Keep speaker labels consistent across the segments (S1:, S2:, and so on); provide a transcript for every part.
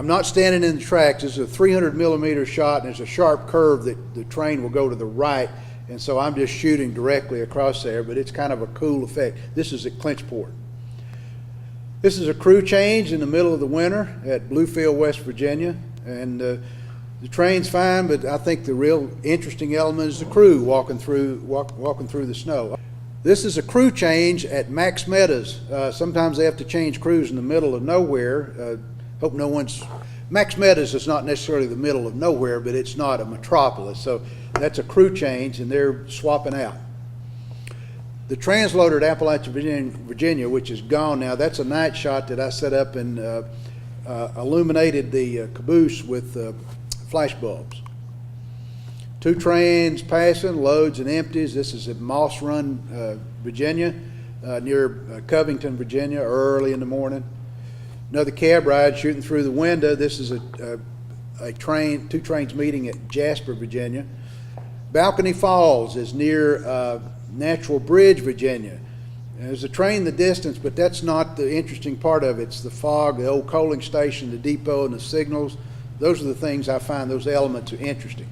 S1: I'm not standing in the tracks. This is a 300 millimeter shot, and there's a sharp curve that the train will go to the right, and so I'm just shooting directly across there, but it's kind of a cool effect. This is at Clinchport. This is a crew change in the middle of the winter at Bluefield, West Virginia, and the train's fine, but I think the real interesting element is the crew walking through the snow. This is a crew change at Max Meadows. Sometimes they have to change crews in the middle of nowhere. Hope no one's... Max Meadows is not necessarily the middle of nowhere, but it's not a metropolis. So that's a crew change, and they're swapping out. The transloader at Appalachian, Virginia, which is gone now, that's a night shot that I set up and illuminated the caboose with flash bulbs. Two trains passing, loads and empties. This is at Moss Run, Virginia, near Covington, Virginia, early in the morning. Another cab ride shooting through the window. This is a train, two trains meeting at Jasper, Virginia. Balcony Falls is near Natural Bridge, Virginia. There's a train in the distance, but that's not the interesting part of it. It's the fog, the old coaling station, the depot, and the signals. Those are the things I find, those elements are interesting.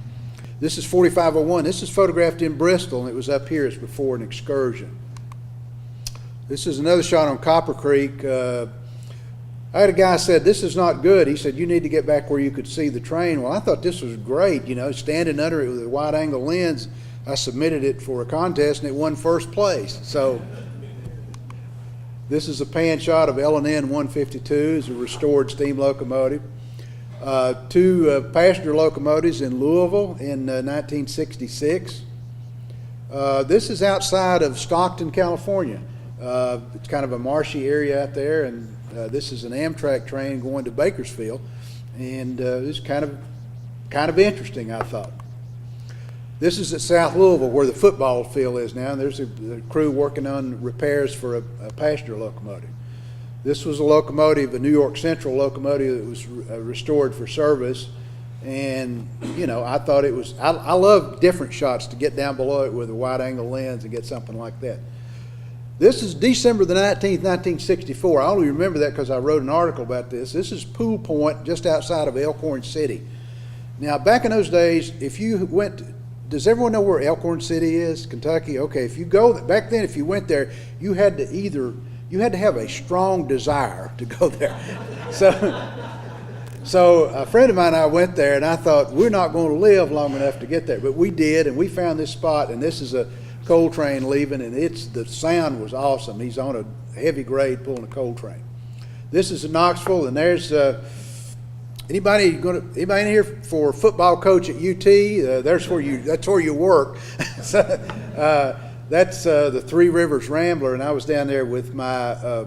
S1: This is 4501. This is photographed in Bristol, and it was up here as before an excursion. This is another shot on Copper Creek. I had a guy said, "This is not good." He said, "You need to get back where you could see the train." Well, I thought this was great, you know, standing under it with a wide angle lens. I submitted it for a contest and it won first place. So this is a pan shot of L&N 152, it's a restored steam locomotive. Two passenger locomotives in Louisville in 1966. This is outside of Stockton, California. It's kind of a marshy area out there, and this is an Amtrak train going to Bakersfield, and it's kind of interesting, I thought. This is at South Louisville, where the football field is now, and there's a crew working on repairs for a passenger locomotive. This was a locomotive, a New York Central locomotive that was restored for service, and you know, I thought it was, I love different shots to get down below it with a wide angle lens and get something like that. This is December the 19th, 1964. I only remember that because I wrote an article about this. This is Pool Point, just outside of Elkhorn City. Now, back in those days, if you went, does everyone know where Elkhorn City is, Kentucky? Okay, if you go, back then if you went there, you had to have a strong desire to go there. So a friend of mine and I went there, and I thought, we're not going to live long enough to get there, but we did, and we found this spot, and this is a coal train leaving, and the sound was awesome. He's on a heavy grade pulling a coal train. This is in Knoxville, and there's anybody in here for football coach at UT? That's where you work. So, that's the Three Rivers Rambler, and I was down there with my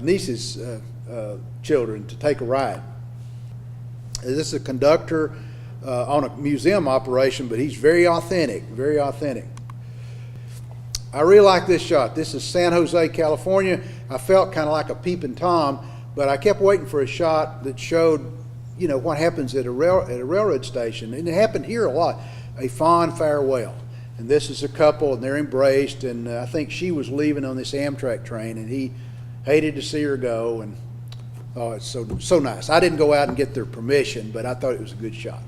S1: niece's children to take a ride. This is a conductor on a museum operation, but he's very authentic, very authentic. I really like this shot. This is San Jose, California. I felt kind of like a peeping Tom, but I kept waiting for a shot that showed, you know, what happens at a railroad station, and it happened here a lot. A fond farewell. And this is a couple, and they're embraced, and I think she was leaving on this Amtrak train, and he hated to see her go, and oh, it's so nice. I didn't go out and get their permission, but I thought it was a good shot.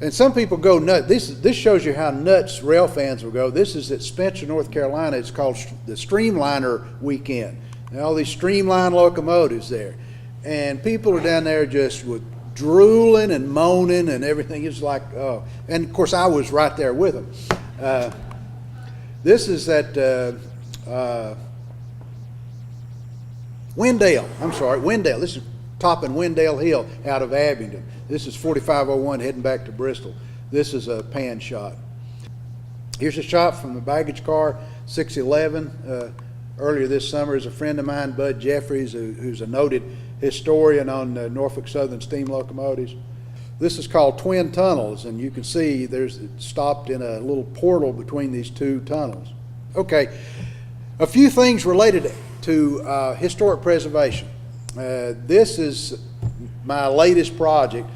S1: And some people go nuts. This shows you how nuts rail fans will go. This is at Spencer, North Carolina. It's called the Streamliner Weekend. And all these streamline locomotives there. And people are down there just with drooling and moaning and everything. It's like, oh. And of course I was right there with them. This is at Wendell. I'm sorry, Wendell. This is topping Wendell Hill out of Abingdon. This is 4501 heading back to Bristol. This is a pan shot. Here's a shot from the baggage car 611. Earlier this summer is a friend of mine, Bud Jeffries, who's a noted historian on Norfolk Southern steam locomotives. This is called Twin Tunnels, and you can see it's stopped in a little portal between these two tunnels. Okay, a few things related to historic preservation. This is my latest project.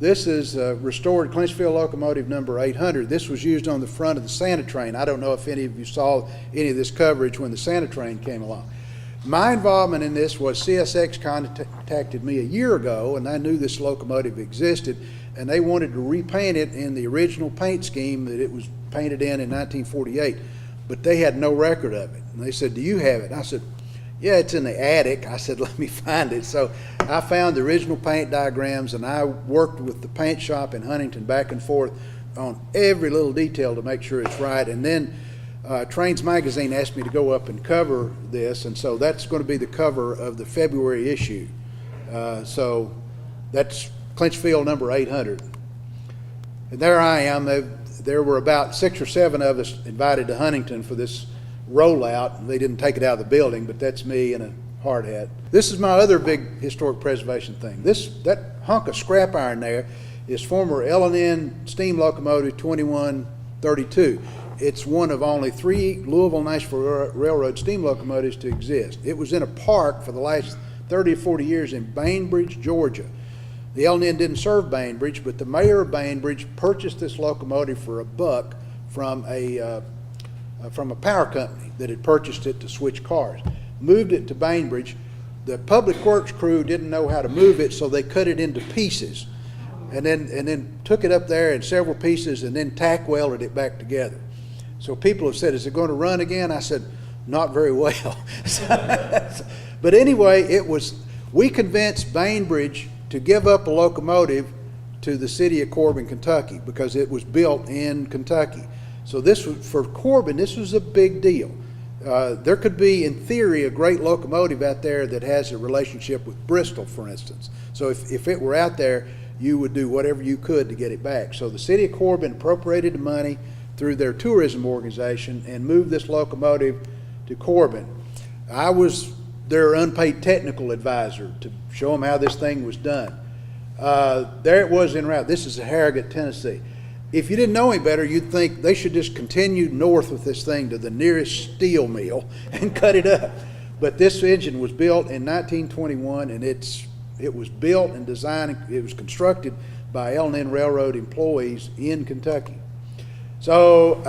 S1: This is restored Clinchfield locomotive number 800. This was used on the front of the Santa train. I don't know if any of you saw any of this coverage when the Santa train came along. My involvement in this was CSX contacted me a year ago, and I knew this locomotive existed, and they wanted to repaint it in the original paint scheme that it was painted in 1948, but they had no record of it. And they said, "Do you have it?" And I said, "Yeah, it's in the attic." I said, "Let me find it." So I found the original paint diagrams, and I worked with the paint shop in Huntington back and forth on every little detail to make sure it's right. And then Trains Magazine asked me to go up and cover this, and so that's going to be the cover of the February issue. So that's Clinchfield number 800. And there I am. There were about 6 or 7 of us invited to Huntington for this rollout. They didn't take it out of the building, but that's me in a hard hat. This is my other big historic preservation thing. That hunk of scrap iron there is former L&N steam locomotive 2132. It's one of only 3 Louisville-Nashville Railroad steam locomotives to exist. It was in a park for the last 30 or 40 years in Bainbridge, Georgia. The L&N didn't serve Bainbridge, but the mayor of Bainbridge purchased this locomotive for $1 from a power company that had purchased it to switch cars. Moved it to Bainbridge. The public works crew didn't know how to move it, so they cut it into pieces, and then took it up there in several pieces, and then tack welded it back together. So people have said, "Is it going to run again?" I said, "Not very well." But anyway, we convinced Bainbridge to give up a locomotive to the city of Corbin, Kentucky, because it was built in Kentucky. So this was, for Corbin, this was a big deal. There could be, in theory, a great locomotive out there that has a relationship with Bristol, for instance. So if it were out there, you would do whatever you could to get it back. So the city of Corbin appropriated the money through their tourism organization and moved this locomotive to Corbin. I was their unpaid technical advisor to show them how this thing was done. There it was en route. This is Harrogate, Tennessee. If you didn't know any better, you'd think they should just continue north with this thing to the nearest steel mill and cut it up. But this engine was built in 1921, and it was built and designed, it was constructed by L&N Railroad employees in Kentucky. So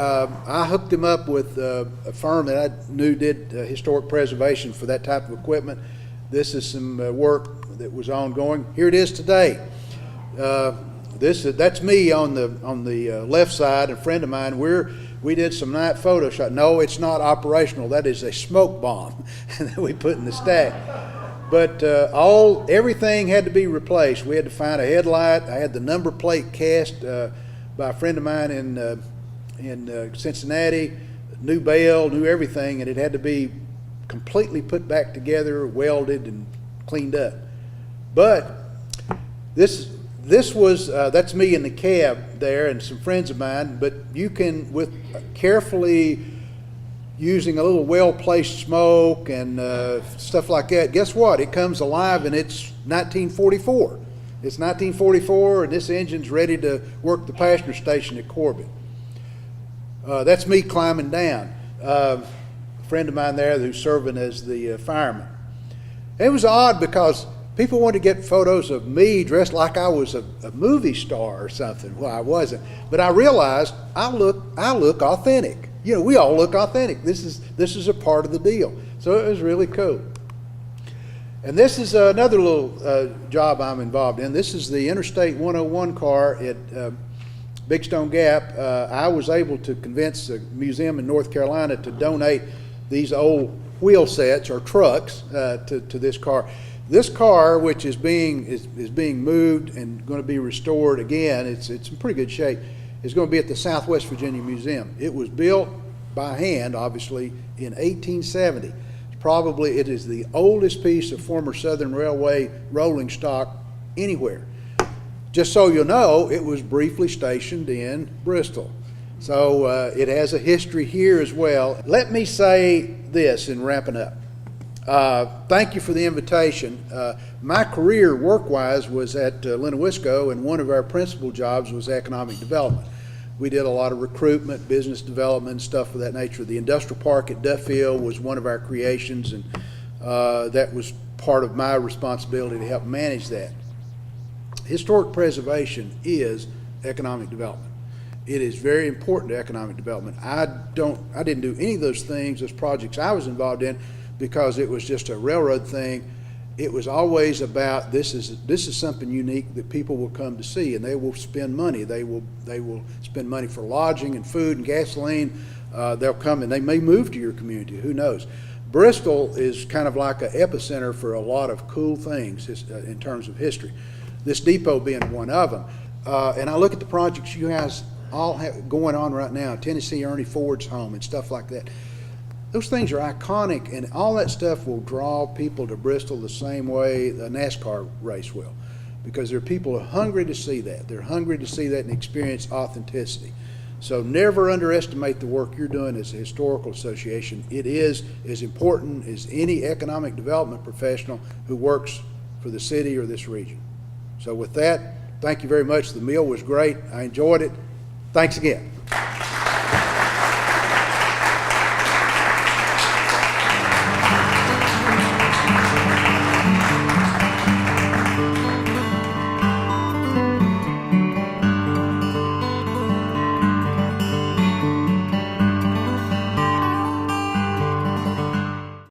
S1: I hooked him up with a firm that I knew did historic preservation for that type of equipment. This is some work that was ongoing. Here it is today. That's me on the left side. A friend of mine. We did some night Photoshop. No, it's not operational. That is a smoke bomb that we put in the stack. But everything had to be replaced. We had to find a headlight. I had the number plate cast by a friend of mine in Cincinnati. New bell, new everything, and it had to be completely put back together, welded, and cleaned up. But this was that's me in the cab there, and some friends of mine. But you can, with carefully using a little well-placed smoke and stuff like that, guess what? It comes alive, and it's 1944. It's 1944, and this engine's ready to work the passenger station at Corbin. That's me climbing down. A friend of mine there who's serving as the fireman. And it was odd because people wanted to get photos of me dressed like I was a movie star or something. Well, I wasn't. But I realized I look authentic. You know, we all look authentic. This is a part of the deal. So it was really cool. And this is another little job I'm involved in. This is the Interstate 101 car at Big Stone Gap. I was able to convince a museum in North Carolina to donate these old wheel sets or trucks to this car. This car, which is being moved and going to be restored again, it's in pretty good shape, is going to be at the Southwest Virginia Museum. It was built by hand, obviously, in 1870. It is the oldest piece of former Southern Railway rolling stock anywhere. Just so you know, it was briefly stationed in Bristol. So it has a history here as well. Let me say this in wrapping up. Thank you for the invitation. My career work-wise was at Lennowisco, and one of our principal jobs was economic development. We did a lot of recruitment, business development, stuff of that nature. The industrial park at Duffield was one of our creations, and that was part of my responsibility to help manage that. Historic preservation is economic development. It is very important to economic development. I didn't do any of those things, those projects I was involved in, because it was just a railroad thing. It was always about this is something unique that people will come to see, and they will spend money. They will spend money for lodging and food and gasoline. They'll come and they may move to your community. Who knows? Bristol is kind of like an epicenter for a lot of cool things in terms of history. This depot being one of them. And I look at the projects you guys all have going on right now, Tennessee Ernie Ford's home and stuff like that. Those things are iconic, and all that stuff will draw people to Bristol the same way a NASCAR race will, because there are people who are hungry to see that. They're hungry to see that and experience authenticity. So never underestimate the work you're doing as a historical association. It is as important as any economic development professional who works for the city or this region. So with that, thank you very much. The meal was great. I enjoyed it. Thanks again.